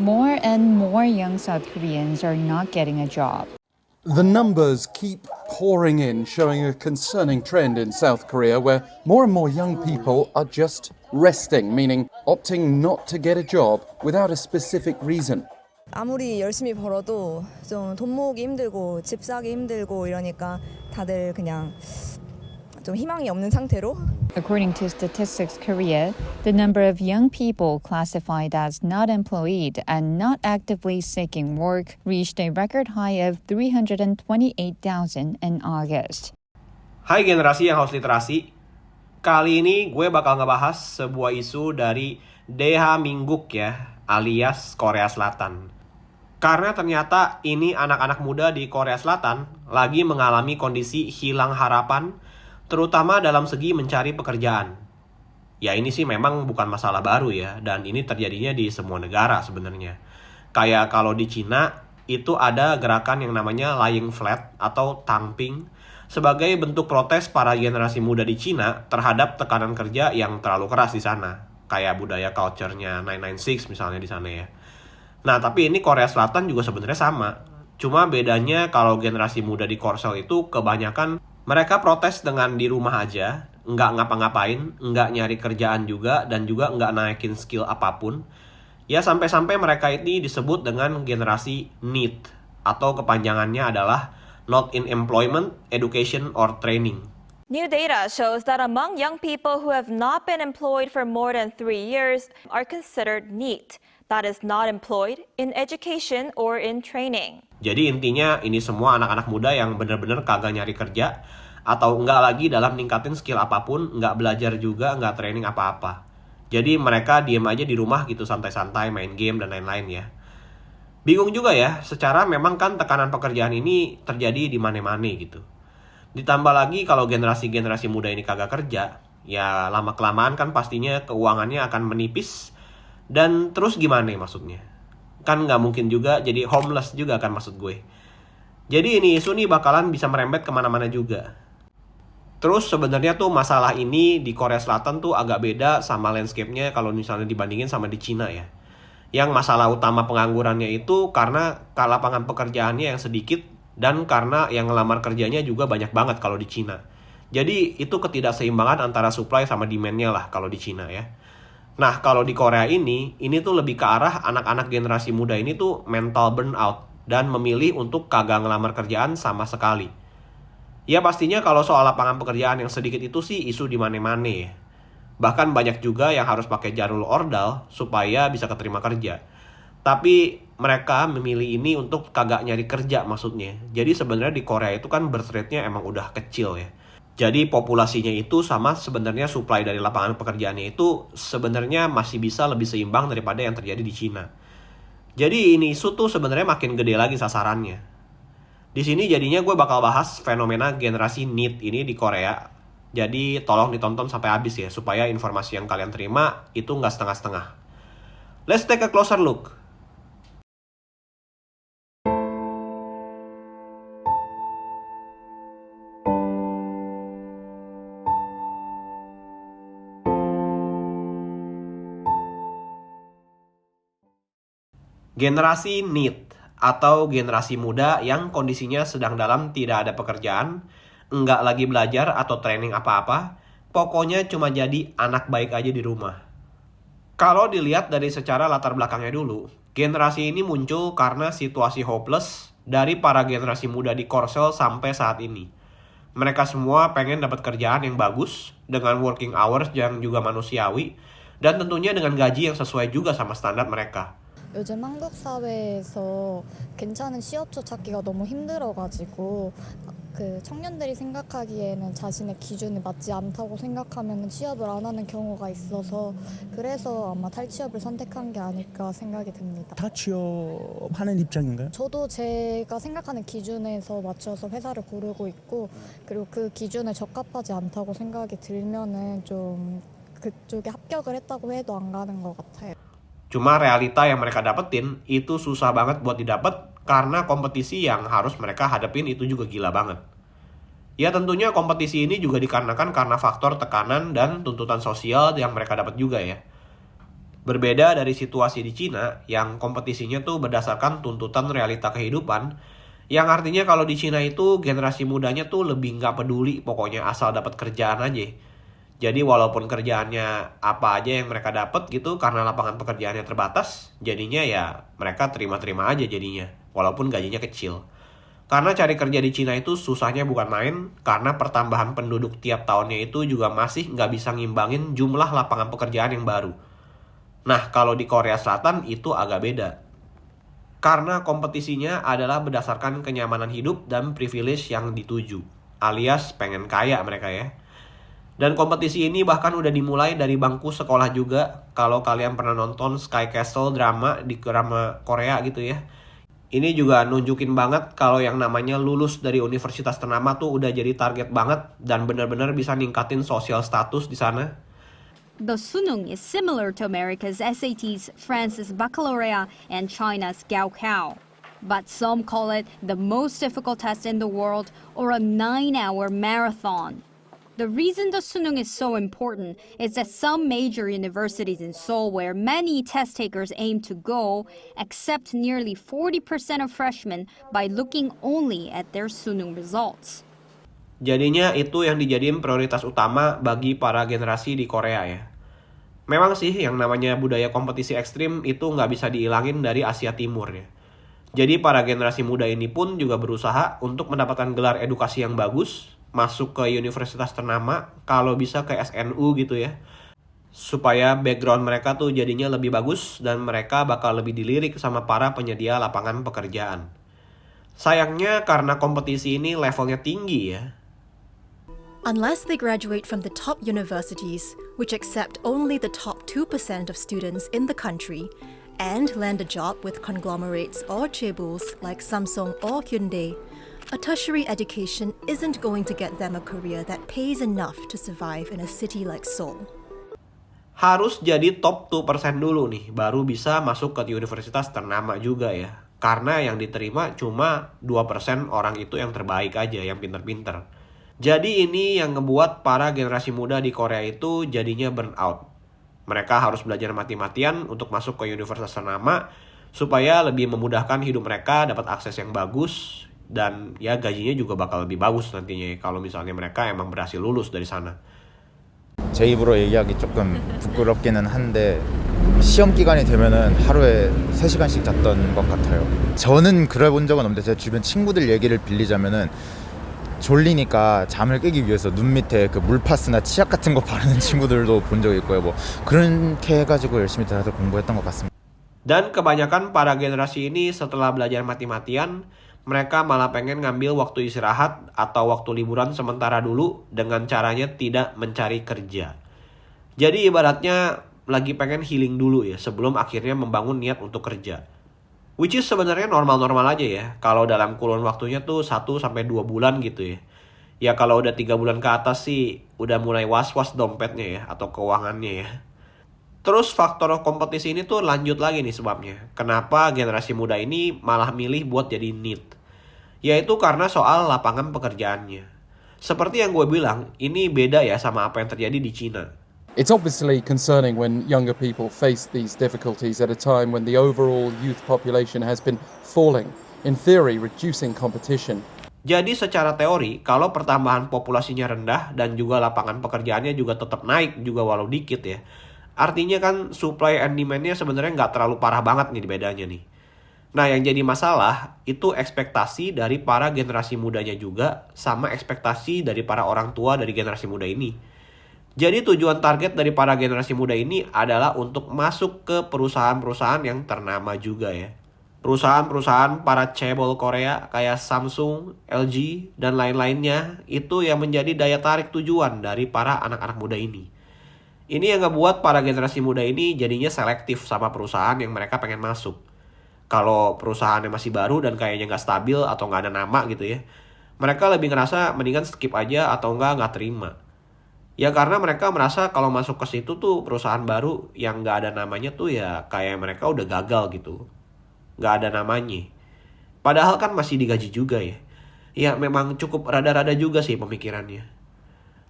More and more young South Koreans are not getting a job. The numbers keep pouring in, showing a concerning trend in South Korea where more and more young people are just resting, meaning opting not to get a job without a specific reason. 아무리 열심히 벌어도 좀 돈 모으기 힘들고 집 사기 힘들고 이러니까 다들 그냥 좀 희망이 없는 상태로. According to Statistics Korea, the number of young people classified as not employed and not actively seeking work reached a record high of 328,000 in August. Hai generasi yang haus literasi. Kali ini gue bakal ngebahas sebuah isu dari Daehamingguk ya, alias Korea Selatan. Karena ternyata ini anak-anak muda di Korea Selatan lagi mengalami kondisi hilang harapan, terutama dalam segi mencari pekerjaan. Ya ini sih memang bukan masalah baru ya, dan ini terjadinya di semua negara sebenarnya. Kayak kalau di Cina, itu ada gerakan yang namanya lying flat atau tamping, sebagai bentuk protes para generasi muda di Cina terhadap tekanan kerja yang terlalu keras di sana. Kayak budaya culture-nya 996 misalnya di sana ya. Nah tapi ini Korea Selatan juga sebenarnya sama. Cuma bedanya kalau generasi muda di Korsel itu kebanyakan mereka protes dengan di rumah aja, nggak ngapa-ngapain, nggak nyari kerjaan juga, dan juga nggak naikin skill apapun. Ya sampai-sampai mereka ini disebut dengan generasi NEET, atau kepanjangannya adalah Not in Employment, Education, or Training. New data shows that among young people who have not been employed for more than 3 years are considered NEET, that is not employed in education or in training. Jadi intinya ini semua anak-anak muda yang benar-benar kagak nyari kerja atau nggak lagi dalam ningkatin skill apapun, nggak belajar juga, nggak training apa-apa. Jadi mereka diem aja di rumah gitu santai-santai main game dan lain-lain ya. Bingung juga ya, secara memang kan tekanan pekerjaan ini terjadi di mana-mana gitu. Ditambah lagi kalau generasi-generasi muda ini kagak kerja, ya lama-kelamaan kan pastinya keuangannya akan menipis. Dan terus gimana maksudnya? Kan nggak mungkin juga jadi homeless juga kan maksud gue. Jadi ini isu nih bakalan bisa merembet kemana-mana juga. Terus sebenarnya tuh masalah ini di Korea Selatan tuh agak beda sama landscape-nya kalau misalnya dibandingin sama di Cina ya. Yang masalah utama penganggurannya itu karena lapangan pekerjaannya yang sedikit dan karena yang ngelamar kerjanya juga banyak banget kalau di Cina. Jadi itu ketidakseimbangan antara supply sama demand-nya lah kalau di Cina ya. Nah, kalau di Korea ini tuh lebih ke arah anak-anak generasi muda ini tuh mental burnout dan memilih untuk kagak ngelamar kerjaan sama sekali. Ya pastinya kalau soal lapangan pekerjaan yang sedikit itu sih isu di mana-mana ya. Bahkan banyak juga yang harus pakai jalur ordal supaya bisa keterima kerja. Tapi mereka memilih ini untuk kagak nyari kerja maksudnya. Jadi sebenarnya di Korea itu kan birth rate-nya emang udah kecil ya. Jadi populasinya itu sama sebenarnya supply dari lapangan pekerjaannya itu sebenarnya masih bisa lebih seimbang daripada yang terjadi di Cina. Jadi ini isu tuh sebenarnya makin gede lagi sasarannya. Di sini jadinya gue bakal bahas fenomena generasi NEET ini di Korea. Jadi tolong ditonton sampai habis ya supaya informasi yang kalian terima itu nggak setengah-setengah. Let's take a closer look. Generasi NEET atau generasi muda yang kondisinya sedang dalam tidak ada pekerjaan, enggak lagi belajar atau training apa-apa, pokoknya cuma jadi anak baik aja di rumah. Kalau dilihat dari secara latar belakangnya dulu, generasi ini muncul karena situasi hopeless dari para generasi muda di Korsel sampai saat ini. Mereka semua pengen dapat kerjaan yang bagus, dengan working hours yang juga manusiawi, dan tentunya dengan gaji yang sesuai juga sama standar mereka. 요즘 한국 사회에서 괜찮은 취업처 찾기가 너무 힘들어가지고 그 청년들이 생각하기에는 자신의 기준에 맞지 않다고 생각하면 취업을 안 하는 경우가 있어서 그래서 아마 탈취업을 선택한 게 아닐까 생각이 듭니다. 다 취업하는 입장인가요? 저도 제가 생각하는 기준에서 맞춰서 회사를 고르고 있고 그리고 그 기준에 적합하지 않다고 생각이 들면은 좀 그쪽에 합격을 했다고 해도 안 가는 것 같아요. Cuma realita yang mereka dapetin itu susah banget buat didapat karena kompetisi yang harus mereka hadapin itu juga gila banget. Ya tentunya kompetisi ini juga dikarenakan karena faktor tekanan dan tuntutan sosial yang mereka dapat juga ya. Berbeda dari situasi di Cina yang kompetisinya tuh berdasarkan tuntutan realita kehidupan, yang artinya kalau di Cina itu generasi mudanya tuh lebih nggak peduli, pokoknya asal dapat kerjaan aja. Jadi walaupun kerjaannya apa aja yang mereka dapat gitu karena lapangan pekerjaannya terbatas, jadinya ya mereka terima-terima aja jadinya, walaupun gajinya kecil. Karena cari kerja di Cina itu susahnya bukan main, karena pertambahan penduduk tiap tahunnya itu juga masih nggak bisa ngimbangin jumlah lapangan pekerjaan yang baru. Nah, kalau di Korea Selatan itu agak beda. Karena kompetisinya adalah berdasarkan kenyamanan hidup dan privilege yang dituju, alias pengen kaya mereka ya. Dan kompetisi ini bahkan udah dimulai dari bangku sekolah juga. Kalau kalian pernah nonton Sky Castle drama di drama Korea gitu ya. Ini juga nunjukin banget kalau yang namanya lulus dari universitas ternama tuh udah jadi target banget dan benar-benar bisa ningkatin sosial status di sana. The Sunung is similar to America's SATs, France's Baccalaureate, and China's Gaokao. But some call it the most difficult test in the world or a 9-hour marathon. The reason the Sunung is so important is that some major universities in Seoul, where many test takers aim to go, accept nearly 40% of freshmen by looking only at their Sunung results. Jadinya itu yang dijadiin prioritas utama bagi para generasi di Korea ya. Memang sih yang namanya budaya kompetisi ekstrim itu nggak bisa dihilangin dari Asia Timur ya. Jadi para generasi muda ini pun juga berusaha untuk mendapatkan gelar edukasi yang bagus, masuk ke universitas ternama, kalau bisa ke SNU gitu ya. Supaya background mereka tuh jadinya lebih bagus dan mereka bakal lebih dilirik sama para penyedia lapangan pekerjaan. Sayangnya karena kompetisi ini levelnya tinggi ya. Unless they graduate from the top universities, which accept only the top 2% of students in the country, and land a job with conglomerates or chaebols like Samsung or Hyundai, a tertiary education isn't going to get them a career that pays enough to survive in a city like Seoul. Harus jadi top 2% dulu nih, baru bisa masuk ke universitas ternama juga ya. Karena yang diterima cuma 2% orang itu yang terbaik aja, yang pinter-pinter. Jadi ini yang ngebuat para generasi muda di Korea itu jadinya burnout. Mereka harus belajar mati-matian untuk masuk ke universitas ternama supaya lebih memudahkan hidup mereka, dapat akses yang bagus, dan ya gajinya juga bakal lebih bagus nantinya kalau misalnya mereka emang berhasil lulus dari sana. 제 입으로 얘기하기 조금 부끄럽기는 한데 시험 기간이 되면은 하루에 3시간씩 잤던 것 같아요. 저는 그래 본 적은 없는데 제 주변 친구들 얘기를 빌리자면은 졸리니까 잠을 깨기 위해서 눈 밑에 그 물파스나 치약 같은 거 바르는 친구들도 본 적이 있고요. 뭐 그렇게 해가지고 열심히 다들 공부했던 것 같습니다. Dan kebanyakan para generasi ini setelah belajar mati-matian, mereka malah pengen ngambil waktu istirahat atau waktu liburan sementara dulu dengan caranya tidak mencari kerja. Jadi ibaratnya lagi pengen healing dulu ya sebelum akhirnya membangun niat untuk kerja. Which is sebenarnya normal-normal aja ya. Kalau dalam kurun waktunya tuh 1-2 bulan gitu ya. Ya kalau udah 3 bulan ke atas sih udah mulai was-was dompetnya ya atau keuangannya ya. Terus faktor kompetisi ini tuh lanjut lagi nih sebabnya. Kenapa generasi muda ini malah milih buat jadi NEET? Yaitu karena soal lapangan pekerjaannya. Seperti yang gue bilang, ini beda ya sama apa yang terjadi di Cina. It's obviously concerning when younger people face these difficulties at a time when the overall youth population has been falling, in theory reducing competition. Jadi secara teori, kalau pertambahan populasinya rendah dan juga lapangan pekerjaannya juga tetap naik juga walau dikit ya. Artinya kan supply and demand-nya sebenarnya nggak terlalu parah banget nih bedanya nih. Nah yang jadi masalah itu ekspektasi dari para generasi mudanya juga sama ekspektasi dari para orang tua dari generasi muda ini. Jadi tujuan target dari para generasi muda ini adalah untuk masuk ke perusahaan-perusahaan yang ternama juga ya. Perusahaan-perusahaan para chaebol Korea kayak Samsung, LG, dan lain-lainnya itu yang menjadi daya tarik tujuan dari para anak-anak muda ini. Ini yang ngebuat para generasi muda ini jadinya selektif sama perusahaan yang mereka pengen masuk. Kalau perusahaannya masih baru dan kayaknya nggak stabil atau nggak ada nama gitu ya, mereka lebih ngerasa mendingan skip aja atau nggak terima. Ya karena mereka merasa kalau masuk ke situ tuh perusahaan baru yang nggak ada namanya tuh ya kayak mereka udah gagal gitu. Nggak ada namanya. Padahal kan masih digaji juga ya. Ya memang cukup rada-rada juga sih pemikirannya.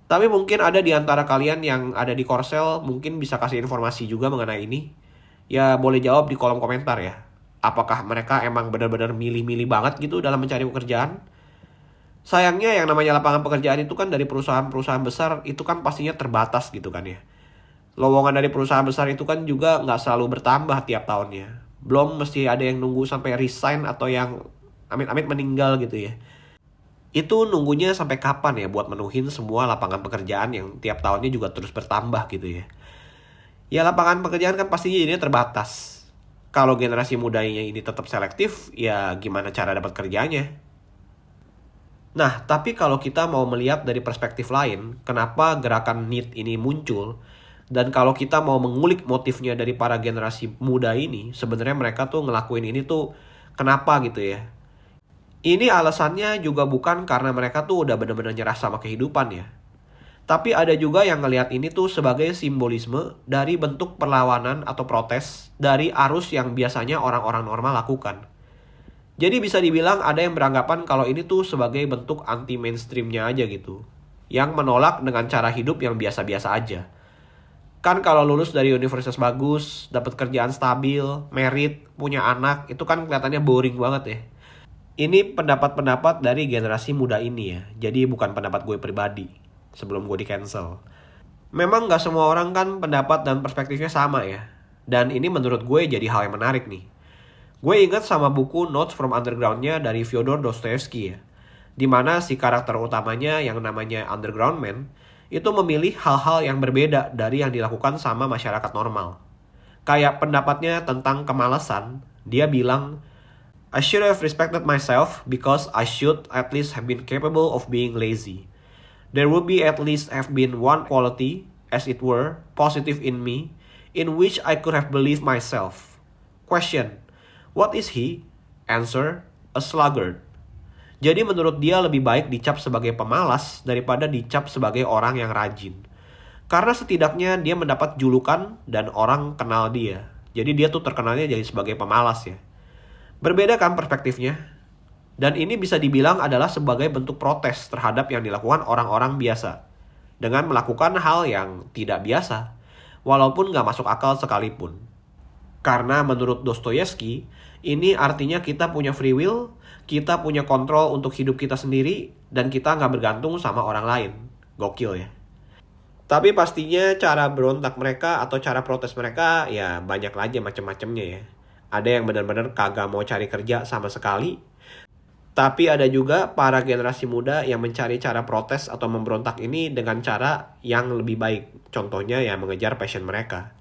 Tapi mungkin ada di antara kalian yang ada di Korsel mungkin bisa kasih informasi juga mengenai ini. Ya boleh jawab di kolom komentar ya. Apakah mereka emang benar-benar milih-milih banget gitu dalam mencari pekerjaan? Sayangnya yang namanya lapangan pekerjaan itu kan dari perusahaan-perusahaan besar itu kan pastinya terbatas gitu kan ya. Lowongan dari perusahaan besar itu kan juga nggak selalu bertambah tiap tahunnya. Belum mesti ada yang nunggu sampai resign atau yang amit-amit meninggal gitu ya. Itu nunggunya sampai kapan ya buat menuhin semua lapangan pekerjaan yang tiap tahunnya juga terus bertambah gitu ya. Ya lapangan pekerjaan kan pastinya jadinya terbatas. Kalau generasi mudanya ini tetap selektif, ya gimana cara dapat kerjanya? Nah, tapi kalau kita mau melihat dari perspektif lain, kenapa gerakan NEET ini muncul? Dan kalau kita mau mengulik motifnya dari para generasi muda ini, sebenarnya mereka tuh ngelakuin ini tuh kenapa gitu ya? Ini alasannya juga bukan karena mereka tuh udah bener-bener nyerah sama kehidupan ya. Tapi ada juga yang ngelihat ini tuh sebagai simbolisme dari bentuk perlawanan atau protes dari arus yang biasanya orang-orang normal lakukan. Jadi bisa dibilang ada yang beranggapan kalau ini tuh sebagai bentuk anti-mainstreamnya aja gitu. Yang menolak dengan cara hidup yang biasa-biasa aja. Kan kalau lulus dari universitas bagus, dapat kerjaan stabil, merit, punya anak, itu kan kelihatannya boring banget ya. Ini pendapat-pendapat dari generasi muda ini ya. Jadi bukan pendapat gue pribadi. Sebelum gue di-cancel. Memang gak semua orang kan pendapat dan perspektifnya sama ya. Dan ini menurut gue jadi hal yang menarik nih. Gue ingat sama buku Notes from Underground-nya dari Fyodor Dostoevsky ya. Dimana si karakter utamanya yang namanya Underground Man itu memilih hal-hal yang berbeda dari yang dilakukan sama masyarakat normal. Kayak pendapatnya tentang kemalasan, dia bilang, I should have respected myself because I should at least have been capable of being lazy. There would be at least have been one quality, as it were, positive in me, in which I could have believed myself. Question, what is he? Answer, a sluggard. Jadi menurut dia lebih baik dicap sebagai pemalas daripada dicap sebagai orang yang rajin. Karena setidaknya dia mendapat julukan dan orang kenal dia. Jadi dia tuh terkenalnya jadi sebagai pemalas ya. Berbeda kan perspektifnya? Dan ini bisa dibilang adalah sebagai bentuk protes terhadap yang dilakukan orang-orang biasa. Dengan melakukan hal yang tidak biasa. Walaupun gak masuk akal sekalipun. Karena menurut Dostoyevsky, ini artinya kita punya free will, kita punya kontrol untuk hidup kita sendiri, dan kita gak bergantung sama orang lain. Gokil ya. Tapi pastinya cara berontak mereka atau cara protes mereka ya banyak aja macam-macamnya ya. Ada yang benar-benar kagak mau cari kerja sama sekali. Tapi ada juga para generasi muda yang mencari cara protes atau memberontak ini dengan cara yang lebih baik. Contohnya ya mengejar passion mereka.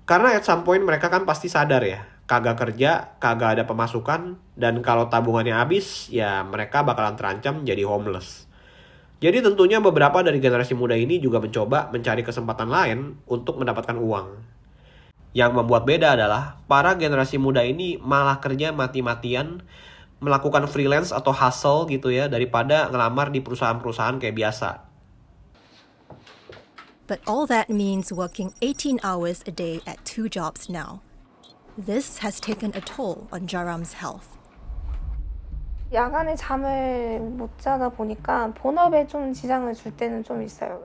Karena at some point mereka kan pasti sadar ya. Kagak kerja, kagak ada pemasukan. Dan kalau tabungannya habis, ya mereka bakalan terancam jadi homeless. Jadi tentunya beberapa dari generasi muda ini juga mencoba mencari kesempatan lain untuk mendapatkan uang. Yang membuat beda adalah para generasi muda ini malah kerja mati-matian melakukan freelance atau hustle gitu ya daripada ngelamar di perusahaan-perusahaan kayak biasa. But all that means working 18 hours a day at 2 jobs now. This has taken a toll on Jaram's health. 야간에 잠을 못 자다 보니까 본업에 좀 지장을 줄 때는 좀 있어요.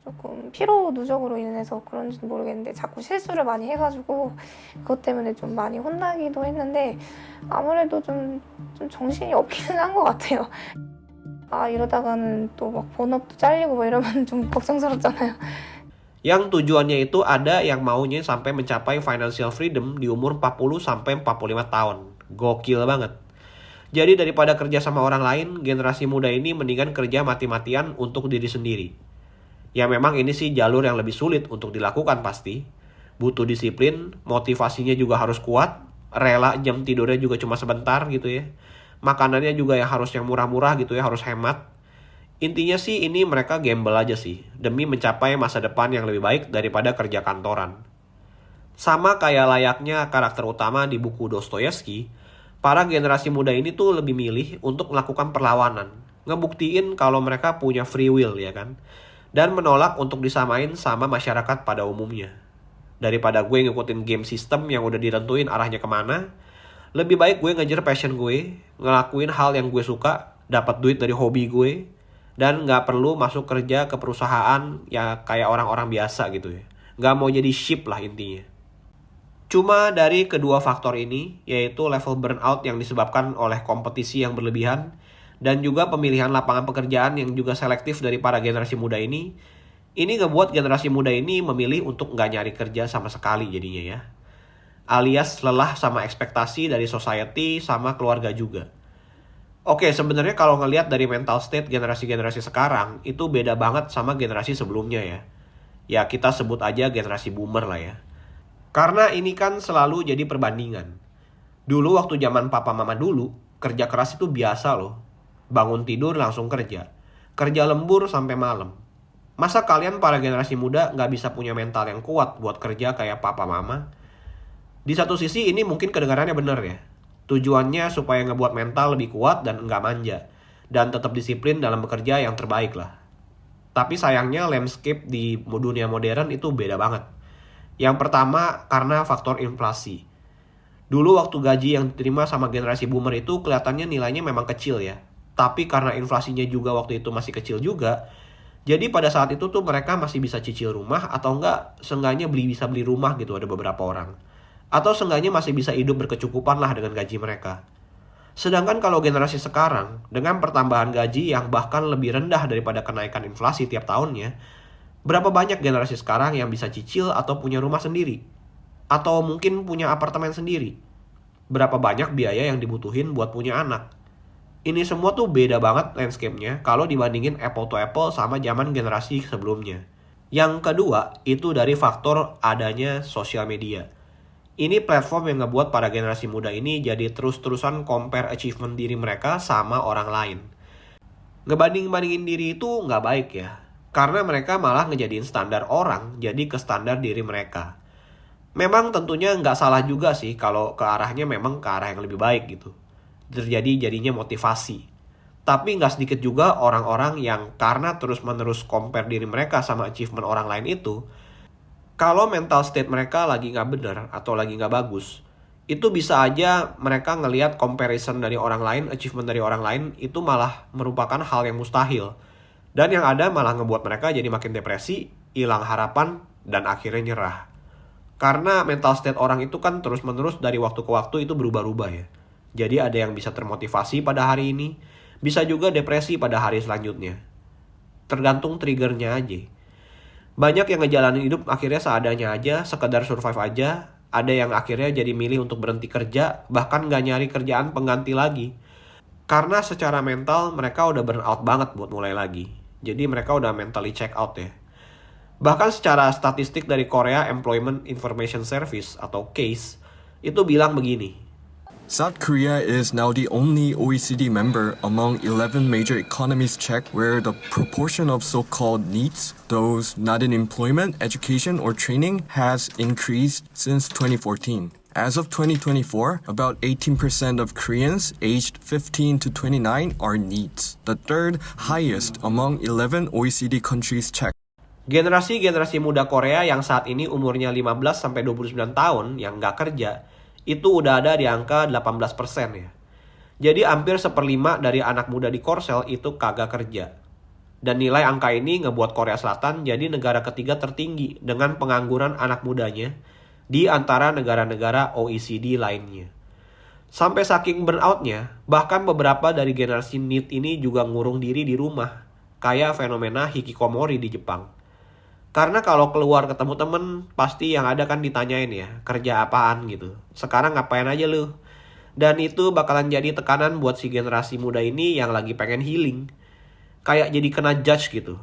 조금 피로 누적으로 인해서 그런지도 모르겠는데 자꾸 실수를 많이 해가지고 그것 때문에 좀 많이 혼나기도 했는데 아무래도 좀 정신이 없기는 한 것 같아요. 아 이러다가는 또 막 본업도 잘리고 뭐 이러면 좀 걱정스럽잖아요. Yang tujuannya itu ada yang maunya sampai mencapai financial freedom di umur 40 sampai 45 tahun. Gokil banget. Jadi daripada kerja sama orang lain, generasi muda ini mendingan kerja mati-matian untuk diri sendiri. Ya memang ini sih jalur yang lebih sulit untuk dilakukan pasti. Butuh disiplin, motivasinya juga harus kuat, rela jam tidurnya juga cuma sebentar gitu ya. Makanannya juga yang harus yang murah-murah gitu ya, harus hemat. Intinya sih ini mereka gamble aja sih, demi mencapai masa depan yang lebih baik daripada kerja kantoran. Sama kayak layaknya karakter utama di buku Dostoyevsky, para generasi muda ini tuh lebih milih untuk melakukan perlawanan. Ngebuktiin kalau mereka punya free will ya kan. Dan menolak untuk disamain sama masyarakat pada umumnya. Daripada gue ngikutin game system yang udah ditentuin arahnya kemana, lebih baik gue ngejar passion gue, ngelakuin hal yang gue suka, dapat duit dari hobi gue, dan gak perlu masuk kerja ke perusahaan ya kayak orang-orang biasa gitu ya. Gak mau jadi sheep lah intinya. Cuma dari kedua faktor ini, yaitu level burnout yang disebabkan oleh kompetisi yang berlebihan, dan juga pemilihan lapangan pekerjaan yang juga selektif dari para generasi muda ini ngebuat generasi muda ini memilih untuk nggak nyari kerja sama sekali jadinya ya. Alias lelah sama ekspektasi dari society sama keluarga juga. Oke, sebenarnya kalau ngelihat dari mental state generasi-generasi sekarang, itu beda banget sama generasi sebelumnya ya. Ya kita sebut aja generasi boomer lah ya. Karena ini kan selalu jadi perbandingan. Dulu waktu zaman papa mama dulu, kerja keras itu biasa loh. Bangun tidur langsung kerja. Kerja lembur sampai malam. Masa kalian para generasi muda nggak bisa punya mental yang kuat buat kerja kayak papa mama? Di satu sisi ini mungkin kedengarannya bener ya. Tujuannya supaya ngebuat mental lebih kuat dan nggak manja. Dan tetap disiplin dalam bekerja yang terbaik lah. Tapi sayangnya landscape di dunia modern itu beda banget. Yang pertama karena faktor inflasi. Dulu waktu gaji yang diterima sama generasi boomer itu kelihatannya nilainya memang kecil ya. Tapi karena inflasinya juga waktu itu masih kecil juga, jadi pada saat itu tuh mereka masih bisa cicil rumah atau enggak seenggaknya bisa beli rumah gitu ada beberapa orang. Atau seenggaknya masih bisa hidup berkecukupan lah dengan gaji mereka. Sedangkan kalau generasi sekarang, dengan pertambahan gaji yang bahkan lebih rendah daripada kenaikan inflasi tiap tahunnya, berapa banyak generasi sekarang yang bisa cicil atau punya rumah sendiri? Atau mungkin punya apartemen sendiri? Berapa banyak biaya yang dibutuhin buat punya anak? Ini semua tuh beda banget landscape-nya kalau dibandingin apple to apple sama zaman generasi sebelumnya. Yang kedua, itu dari faktor adanya sosial media. Ini platform yang ngebuat para generasi muda ini jadi terus-terusan compare achievement diri mereka sama orang lain. Ngebanding-bandingin diri itu nggak baik ya. Karena mereka malah ngejadiin standar orang jadi ke standar diri mereka. Memang tentunya nggak salah juga sih kalau ke arahnya memang ke arah yang lebih baik gitu. Jadinya motivasi. Tapi nggak sedikit juga orang-orang yang karena terus-menerus compare diri mereka sama achievement orang lain itu, kalau mental state mereka lagi nggak bener atau lagi nggak bagus, itu bisa aja mereka ngelihat comparison dari orang lain, achievement dari orang lain itu malah merupakan hal yang mustahil. Dan yang ada malah ngebuat mereka jadi makin depresi, hilang harapan, dan akhirnya nyerah. Karena mental state orang itu kan terus-menerus dari waktu ke waktu itu berubah-ubah ya. Jadi ada yang bisa termotivasi pada hari ini, bisa juga depresi pada hari selanjutnya. Tergantung triggernya aja. Banyak yang ngejalanin hidup akhirnya seadanya aja, sekedar survive aja. Ada yang akhirnya jadi milih untuk berhenti kerja, bahkan gak nyari kerjaan pengganti lagi. Karena secara mental mereka udah burn out banget buat mulai lagi. Jadi mereka udah mentally check out ya. Bahkan secara statistik dari Korea Employment Information Service atau CASE itu bilang begini. South Korea is now the only OECD member among 11 major economies checked where the proportion of so-called NEETs, those not in employment, education, or training, has increased since 2014. As of 2024, about 18% of Koreans aged 15 to 29 are NEETs, the third highest among 11 OECD countries checked. Generasi muda Korea yang saat ini umurnya 15-29 tahun yang nggak kerja, itu udah ada di angka 18% ya. Jadi hampir 1/5 dari anak muda di Korsel itu kagak kerja. Dan nilai angka ini ngebuat Korea Selatan jadi negara ketiga tertinggi dengan pengangguran anak mudanya di antara negara-negara OECD lainnya. Sampai saking burnout-nya, bahkan beberapa dari generasi NEET ini juga ngurung diri di rumah, kayak fenomena hikikomori di Jepang. Karena kalau keluar ketemu temen, pasti yang ada kan ditanyain ya, kerja apaan gitu. Sekarang ngapain aja lu? Dan itu bakalan jadi tekanan buat si generasi muda ini yang lagi pengen healing. Kayak jadi kena judge gitu.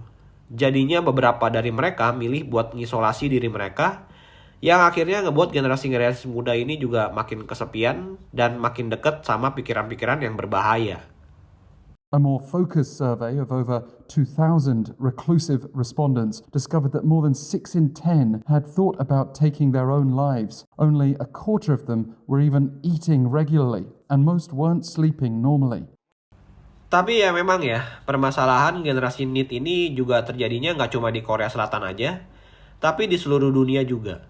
Jadinya beberapa dari mereka milih buat ngisolasi diri mereka, yang akhirnya ngebuat generasi muda ini juga makin kesepian dan makin deket sama pikiran-pikiran yang berbahaya. A more focused survey of over 2,000 reclusive respondents discovered that more than 6 in 10 had thought about taking their own lives. Only a quarter of them were even eating regularly, and most weren't sleeping normally. Tapi ya memang ya, permasalahan generasi NEET ini juga terjadinya nggak cuma di Korea Selatan aja, tapi di seluruh dunia juga.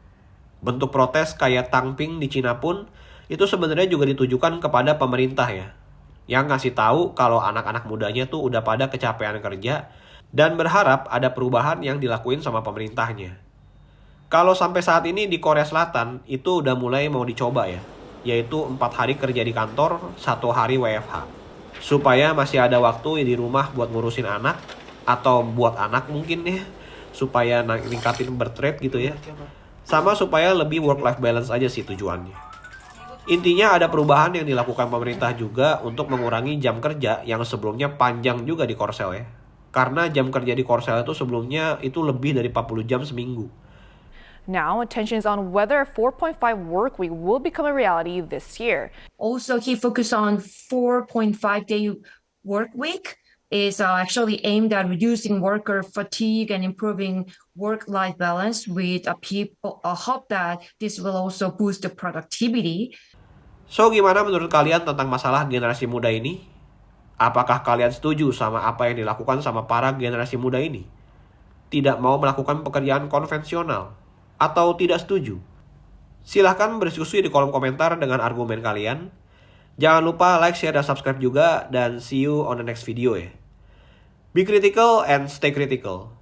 Bentuk protes kayak Tangping di Cina pun itu sebenarnya juga ditujukan kepada pemerintah ya, yang ngasih tahu kalau anak-anak mudanya tuh udah pada kecapean kerja dan berharap ada perubahan yang dilakuin sama pemerintahnya. Kalau sampai saat ini di Korea Selatan itu udah mulai mau dicoba ya, yaitu 4 hari kerja di kantor, 1 hari WFH. Supaya masih ada waktu di rumah buat ngurusin anak, atau buat anak mungkin ya, supaya ningkatin birth rate gitu ya. Sama supaya lebih work-life balance aja sih tujuannya. Intinya ada perubahan yang dilakukan pemerintah juga untuk mengurangi jam kerja yang sebelumnya panjang juga di Korsel ya. Karena jam kerja di Korsel itu sebelumnya itu lebih dari 40 jam seminggu. Now, attention is on whether a 4.5 work week will become a reality this year. Also, he focused on 4.5-day work week is actually aimed at reducing worker fatigue and improving work-life balance with people hope that this will also boost the productivity. So, gimana menurut kalian tentang masalah generasi muda ini? Apakah kalian setuju sama apa yang dilakukan sama para generasi muda ini? Tidak mau melakukan pekerjaan konvensional? Atau tidak setuju? Silahkan berdiskusi di kolom komentar dengan argumen kalian. Jangan lupa like, share, dan subscribe juga. Dan see you on the next video ya. Be critical and stay critical.